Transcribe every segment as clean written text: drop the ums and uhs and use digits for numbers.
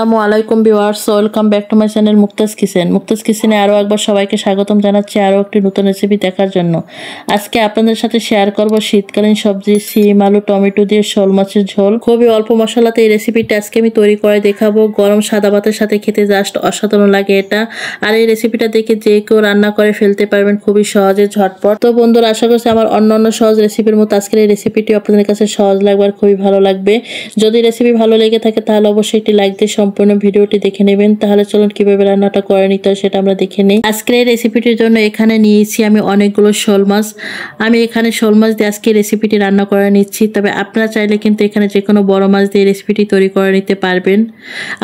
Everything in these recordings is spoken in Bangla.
আসসালামু আলাইকুম viewers, welcome back to my channel Mukta's kitchen. Mukta's কিচেনে আরও একবার সবাইকে স্বাগতম জানাচ্ছি আরও একটি নতুন রেসিপি দেখার জন্য। আজকে আপনাদের সাথে শেয়ার করব শীতকালীন সবজি সিম আলু টমেটো দিয়ে শোল মাছের ঝোল। খুবই অল্প মশলাতে এই রেসিপিটা আজকে আমি তৈরি করে দেখাবো। গরম সাদা ভাতের সাথে খেতে জাস্ট অসাধারণ লাগে এটা। আর এই রেসিপিটা দেখে যে কেউ রান্না করে ফেলতে পারবেন খুবই সহজে ঝটপট। তো বন্ধুরা, আশা করছি আমার অন্যান্য সহজ রেসিপির মতো আজকের এই রেসিপিটি আপনাদের কাছে সহজ লাগবে আর খুবই ভালো লাগবে। যদি রেসিপি ভালো লেগে থাকে তাহলে অবশ্যই একটি লাইক দিয়ে সম্পূর্ণ ভিডিওটি দেখে নেবেন। তাহলে চলুন কিভাবে রান্নাটা করে নিতে হয় সেটা আমরা দেখে নিই। আজকের এই রেসিপিটির জন্য এখানে নিয়েছি আমি অনেকগুলো শোল মাছ। আমি এখানে শোল মাছ দিয়ে আজকে রেসিপিটি রান্না করে নিচ্ছি। তবে আপনারা চাইলে কিন্তু এখানে যে কোনো বড় মাছ দিয়ে রেসিপিটি তৈরি করে নিতে পারবেন।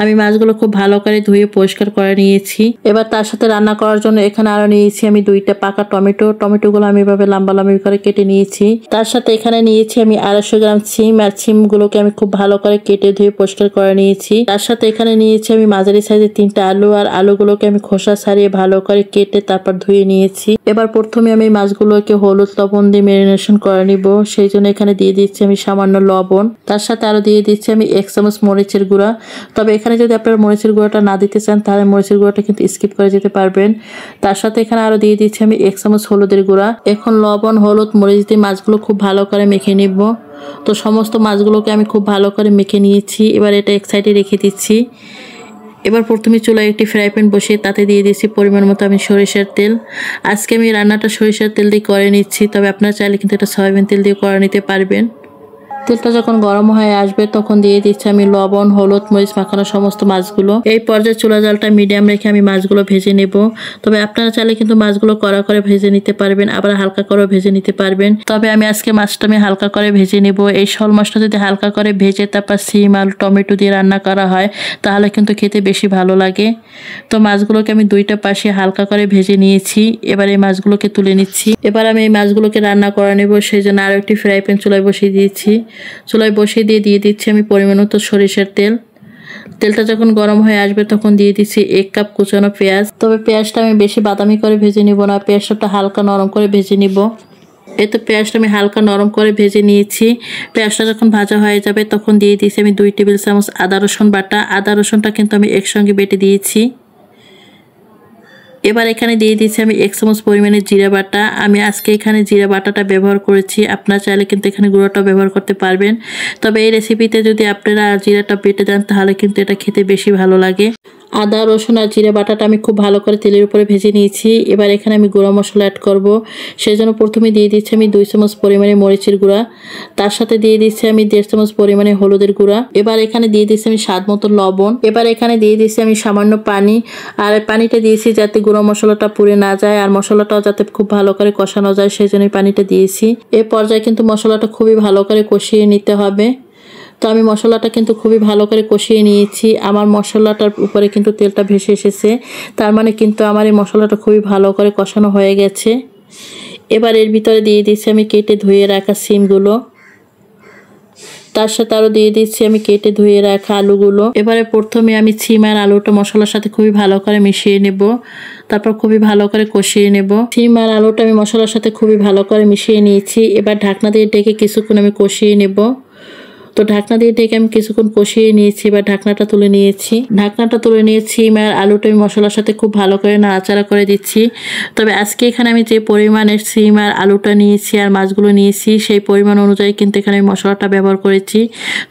আমি মাছগুলো খুব ভালো করে ধুয়ে পরিষ্কার করে নিয়েছি। এবার তার সাথে রান্না করার জন্য এখানে আরো নিয়েছি আমি 2টা পাকা টমেটো। টমেটোগুলো আমি এভাবে লম্বা লম্বা করে কেটে নিয়েছি। তার সাথে এখানে নিয়েছি আমি 250 গ্রাম সিম। আর সিমগুলোকে আমি খুব ভালো করে কেটে ধুয়ে পরিষ্কার করে নিয়েছি। তার সাথে এখানে নিয়েছি আমি মাঝারি সাইজের 3টা আলু। আর আলুগুলোকে আমি খোসা ছাড়িয়ে ভালো করে কেটে তারপর ধুয়ে নিয়েছি। এবার প্রথমে আমি মাছগুলোকে হলুদ লবণ দিয়ে ম্যারিনেশন করে নিব। সেই জন্য এখানে দিয়ে দিচ্ছি আমি সামান্য লবণ। তার সাথে আরো দিয়ে দিচ্ছি আমি 1 চামচ মরিচের গুঁড়া। তবে এখানে যদি আপনারা মরিচের গুঁড়াটা না দিতে চান তাহলে মরিচের গুঁড়াটা কিন্তু স্কিপ করে যেতে পারবেন। তার সাথে এখানে আরো দিয়ে দিচ্ছি আমি 1 চামচ হলুদের গুঁড়া। এখন লবণ হলুদ মরিচ দিয়ে মাছগুলো খুব ভালো করে মেখে নিব। তো সমস্ত মাছগুলোকে আমি খুব ভালো করে মেখে নিয়েছি। এবার এটা এক সাইডে রেখে দিচ্ছি। এবার প্রথমে চুলায় একটি ফ্রাই প্যান বসিয়ে তাতে দিয়ে দিয়েছি পরিমাণ মতো আমি সরিষার তেল। আজকে আমি রান্নাটা সরিষার তেল দিয়ে করে নিচ্ছি। তবে আপনারা চাইলে কিন্তু এটা সয়াবিন তেল দিয়ে করে নিতে পারবেন। তেলটা যখন গরম হয়ে আসবে তখন দিয়ে দিচ্ছি আমি লবণ হলুদ মরিচ মাখানো সমস্ত মাছগুলো। এই পর্যায়ে চুলা জালটা মিডিয়াম রেখে আমি মাছগুলো ভেজে নেব। তবে আপনারা চাইলে কিন্তু মাছগুলো কড়া করে ভেজে নিতে পারবেন, আবার হালকা করে ভেজে নিতে পারবেন। তবে আমি আজকে মাছটা আমি হালকা করে ভেজে নেব। এই শোল মাছটা যদি হালকা করে ভেজে তারপর সিম আলু টমেটো দিয়ে রান্না করা হয় তাহলে কিন্তু খেতে বেশি ভালো লাগে। তো মাছগুলোকে আমি 2টা পাশে হালকা করে ভেজে নিয়েছি। এবার এই মাছগুলোকে তুলে নিচ্ছি। এবার আমি এই মাছগুলোকে রান্না করে নেব। সেই জন্য আরো একটি ফ্রাই প্যান চুলায় বসিয়ে দিয়েছি। চুলায় বসিয়ে দিয়ে দিচ্ছি আমি পরিমাণ মতো সরিষার তেল। তেলটা যখন গরম হয়ে আসবে তখন দিয়ে দিচ্ছি 1 কাপ কুচানো পেঁয়াজ। তবে পেঁয়াজটা আমি বেশি বাদামি করে ভেজে নিব না, পেঁয়াজটা হালকা নরম করে ভেজে নিব। এই তো পেঁয়াজটা আমি হালকা নরম করে ভেজে নিয়েছি। পেঁয়াজটা যখন ভাজা হয়ে যাবে তখন দিয়ে দিচ্ছি আমি 2 টেবিল চামচ আদা রসুন বাটা। আদা রসুনটা কিন্তু আমি একসঙ্গে বেটে দিয়েছি। এবার এখানে দিয়ে দিচ্ছি আমি 1 চামচ পরিমাণে জিরা বাটা। আমি আজকে এখানে জিরা বাটাটা ব্যবহার করেছি, আপনারা চাইলে কিন্তু এখানে গুঁড়োটাও ব্যবহার করতে পারবেন। তবে এই রেসিপিতে যদি আপনারা জিরাটা বেটে দেন তাহলে কিন্তু এটা খেতে বেশি ভালো লাগে। আদা রসুন আর জিরা বাটাটা আমি খুব ভালো করে তেলের উপরে ভেজে নিয়েছি। এবার এখানে আমি গুঁড়া মশলা অ্যাড করব। সেই জন্য প্রথমে দিয়ে দিচ্ছি আমি 2 চামচ পরিমাণে মরিচের গুঁড়া। তার সাথে দিয়ে দিচ্ছি আমি 1.5 চামচ পরিমাণে হলুদের গুঁড়া। এবার এখানে দিয়ে দিচ্ছি আমি স্বাদ মতো লবণ। এবার এখানে দিয়ে দিচ্ছি আমি সামান্য পানি। আর পানিটা দিয়েছি যাতে গুঁড়া মশলাটা পুড়ে না যায় আর মশলাটাও যাতে খুব ভালো করে কষানো যায়, সেই জন্য পানিটা দিয়েছি। এই পর্যায়ে কিন্তু মশলাটা খুবই ভালো করে কষিয়ে নিতে হবে। তো আমি মশলাটা কিন্তু খুবই ভালো করে কষিয়ে নিয়েছি। আমার মশলাটার উপরে কিন্তু তেলটা ভেসে এসেছে, তার মানে কিন্তু আমার এই মশলাটা খুবই ভালো করে কষানো হয়ে গেছে। এবার এর ভিতরে দিয়ে দিচ্ছি আমি কেটে ধুয়ে রাখা সিমগুলো। তার সাথে আরো দিয়ে দিচ্ছি আমি কেটে ধুয়ে রাখা আলুগুলো। এবারে প্রথমে আমি সিম আর আলুটা মশলার সাথে খুবই ভালো করে মিশিয়ে নেব, তারপর খুবই ভালো করে কষিয়ে নেব। সিম আর আলুটা আমি মশলার সাথে খুবই ভালো করে মিশিয়ে নিয়েছি। এবার ঢাকনা দিয়ে ঢেকে কিছুক্ষণ আমি কষিয়ে নেব। তো ঢাকনা দিয়ে ঢেকে আমি কিছুক্ষণ কষিয়ে নিয়েছি। এবার ঢাকনাটা তুলে নিয়েছি। আর আলুটা আমি মশলার সাথে খুব ভালো করে নাড়াচাড়া করে দিচ্ছি। তবে আজকে এখানে আমি যে পরিমাণের সিম আর আলুটা নিয়েছি আর মাছগুলো নিয়েছি সেই পরিমাণ অনুযায়ী কিন্তু এখানে আমি মশলাটা ব্যবহার করেছি।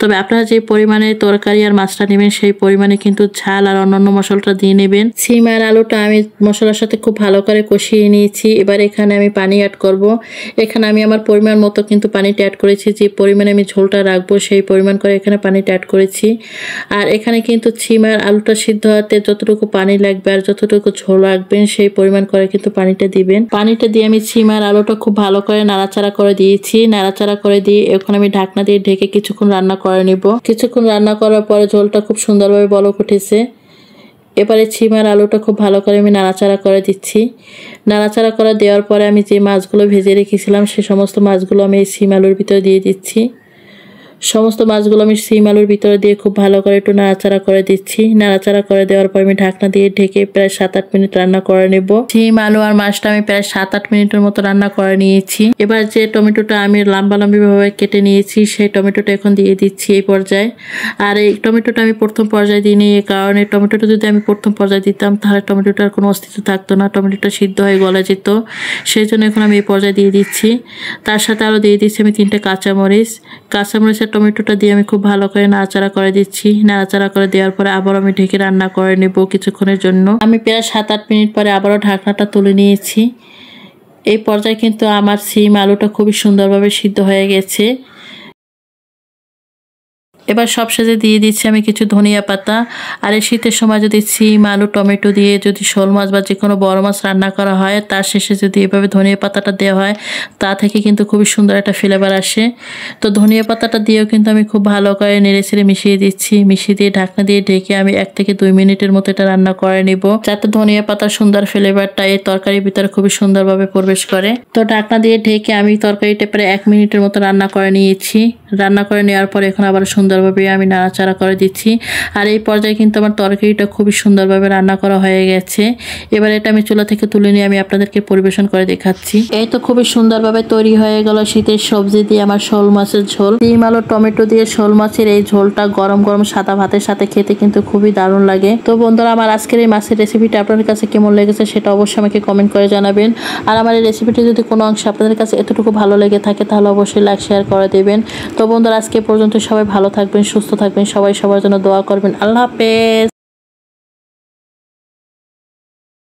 তবে আপনারা যে পরিমাণে তরকারি আর মাছটা নেবেন সেই পরিমাণে কিন্তু ঝাল আর অন্যান্য মশলাটা দিয়ে নেবেন। সিম আর আলুটা আমি মশলার সাথে খুব ভালো করে কষিয়ে নিয়েছি। এবার এখানে আমি পানি অ্যাড করব। এখানে আমি আমার পরিমাণ মতো কিন্তু পানিটা অ্যাড করেছি। যে পরিমাণে আমি ঝোলটা রাখবো সেই পরিমাণ করে এখানে পানিটা অ্যাড করেছি। আর এখানে কিন্তু সিম আর আলুটা সিদ্ধ হতে যতটুকু পানি লাগবে আর যতটুকু ঝোল রাখবেন সেই পরিমাণ করে কিন্তু পানিটা দিবেন। পানিটা দিয়ে আমি সিম আর আলুটা খুব ভালো করে নাড়াচাড়া করে দিয়েছি। নাড়াচাড়া করে দিয়ে এখন আমি ঢাকনা দিয়ে ঢেকে কিছুক্ষণ রান্না করে নিব। কিছুক্ষণ রান্না করার পরে ঝোলটা খুব সুন্দরভাবে বলক উঠেছে। এবারে সিম আর আলুটা খুব ভালো করে আমি নাড়াচাড়া করে দিচ্ছি। নাড়াচাড়া করে দেওয়ার পরে আমি যে মাছগুলো ভেজে রেখেছিলাম সে সমস্ত মাছগুলো আমি এই সিম আলুর ভিতরে দিয়ে দিচ্ছি। সমস্ত মাছগুলো আমি সিম আলুর ভিতরে দিয়ে খুব ভালো করে একটু নাড়াচাড়া করে দিচ্ছি। নাড়াচাড়া করে দেওয়ার পর আমি ঢাকনা দিয়ে ঢেকে প্রায় 7-8 মিনিট রান্না করে নেব। সিম আলু আর মাছটা আমি প্রায় 7-8 মিনিটের মতো রান্না করে নিয়েছি। এবার যে টমেটোটা আমি লম্বা ভাবে কেটে নিয়েছি সেই টমেটোটা এখন দিয়ে দিচ্ছি এই পর্যায়ে। আর এই টমেটোটা আমি প্রথম পর্যায়ে দিইনি, এই কারণে টমেটোটা যদি আমি প্রথম পর্যায়ে দিতাম তাহলে টমেটোটার কোনো অস্তিত্ব থাকতো না, টমেটোটা সিদ্ধ হয়ে গলে যেত। সেই জন্য এখন আমি এই পর্যায়ে দিয়ে দিচ্ছি। তার সাথে আরও দিয়ে দিচ্ছি আমি 3টে কাঁচামরিচ। কাঁচামরিচের টমেটোটা দিয়ে আমি খুব ভালো করে নাড়াচাড়া করে দিচ্ছি। নাড়াচাড়া করে দেওয়ার পরে আবার আমি ঢেকে রান্না করে নেব কিছুক্ষণের জন্য। আমি প্রায় 7-8 মিনিট পরে আবারও ঢাকনাটা তুলে নিয়েছি। এই পর্যায়ে কিন্তু আমার সিম আলুটা খুবই সুন্দরভাবে সিদ্ধ হয়ে গেছে। এবার সবশেষে দিয়ে দিচ্ছি আমি কিছু ধনিয়া পাতা। আর এই শীতের সময় যদি সিম আলু টমেটো দিয়ে যদি শোল মাছ বা যে কোনো বড় মাছ রান্না করা হয়, তার শেষে যদি এভাবে ধনিয়া পাতাটা দেওয়া হয়, তা থেকে কিন্তু খুবই সুন্দর একটা ফ্লেভার আসে। তো ধনিয়া পাতাটা দিয়েও কিন্তু আমি খুব ভালো করে নেড়েচেড়ে মিশিয়ে দিচ্ছি। মিশিয়ে দিয়ে ঢাকনা দিয়ে ঢেকে আমি 1 থেকে 2 মিনিটের মতো এটা রান্না করে নেব, যাতে ধনিয়া পাতার সুন্দর ফ্লেভারটা এই তরকারির ভিতরে খুবই সুন্দরভাবে প্রবেশ করে। তো ঢাকনা দিয়ে ঢেকে আমি তরকারিটা প্রায় 1 মিনিটের মতো রান্না করে নিয়েছি। রান্না করে নেওয়ার পরে এখন আবার সুন্দরভাবে আমি নাড়াচাড়া করে দিচ্ছি। আর এই পর্যায়ে কিন্তু আমার তরকারিটা খুবই সুন্দরভাবে রান্না করা হয়ে গেছে। এবার এটা আমি চুলা থেকে তুলে নিয়ে আমি আপনাদেরকে পরিবেশন করে দেখাচ্ছি। এই তো খুবই সুন্দরভাবে তৈরি হয়ে গেল শীতের সবজি দিয়ে আমার শোল মাছের ঝোল। সিম আলু টমেটো দিয়ে শোল মাছের এই ঝোলটা গরম গরম সাদা ভাতের সাথে খেতে কিন্তু খুবই দারুণ লাগে। তো বন্ধুরা, আমার আজকের এই মাছের রেসিপিটা আপনাদের কাছে কেমন লেগেছে সেটা অবশ্যই আমাকে কমেন্ট করে জানাবেন। আর আমার এই রেসিপিটি যদি কোনো অংশে আপনাদের কাছে এতটুকু ভালো লেগে থাকে তাহলে অবশ্যই লাইক শেয়ার করে দেবেন। তো বন্ধুরা, আজকে পর্যন্ত সবাই ভালো থাকবেন, সুস্থ থাকবেন, সবাই সবার জন্য দোয়া করবেন। আল্লাহ হাফেজ।